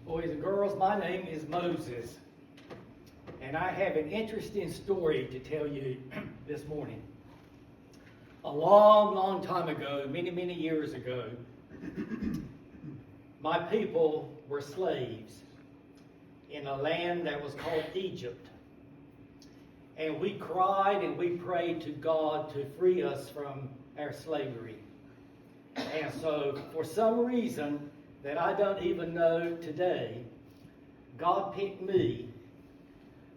Boys and girls, my name is Moses, and I have an interesting story to tell you this morning. A long, long time ago, many, many years ago, my people were slaves in a land that was called Egypt. And we cried and we prayed to God to free us from our slavery. And so, for some reason that I don't even know today, God picked me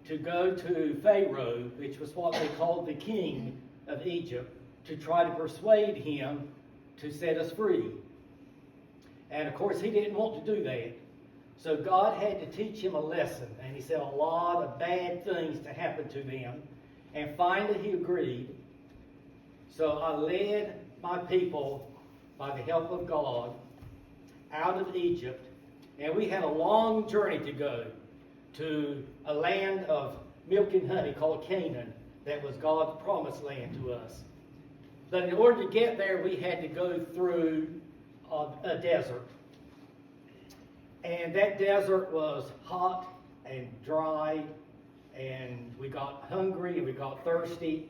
to go to Pharaoh, which was what they called the king of Egypt, to try to persuade him to set us free. And of course, he didn't want to do that. So God had to teach him a lesson, and he said a lot of bad things to happen to them. And finally he agreed. So I led my people, by the help of God, out of Egypt. And we had a long journey to go to a land of milk and honey called Canaan, that was God's promised land to us. But in order to get there, we had to go through a desert. And that desert was hot and dry, and we got hungry and we got thirsty.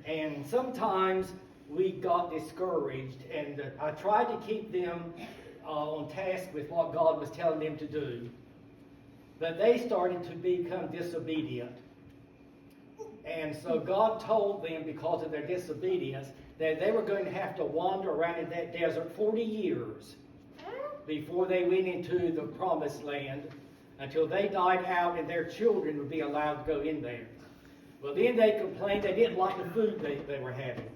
And sometimes we got discouraged, and I tried to keep them on task with what God was telling them to do. But they started to become disobedient. And so God told them, because of their disobedience, that they were going to have to wander around in that desert 40 years before they went into the promised land, until they died out and their children would be allowed to go in there. Well, then they complained they didn't like the food they were having.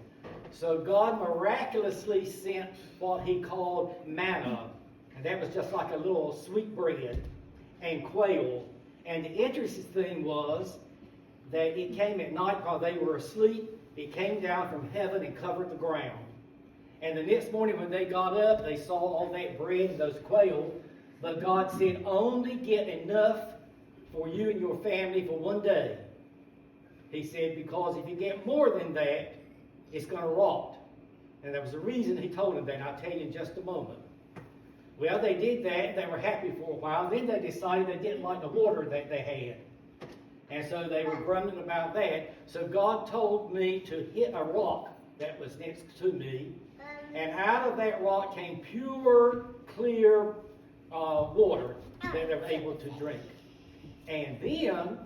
So God miraculously sent what he called manna. And that was just like a little sweet bread and quail. And the interesting thing was that it came at night while they were asleep. It came down from heaven and covered the ground. And the next morning when they got up, they saw all that bread and those quail. But God said, only get enough for you and your family for one day. He said, because if you get more than that, it's going to rot. And there was a reason he told them that, and I'll tell you in just a moment. Well, they did that. They were happy for a while. Then they decided they didn't like the water that they had. And so they were grumbling about that. So God told me to hit a rock that was next to me. And out of that rock came pure, clear water that they were able to drink. And then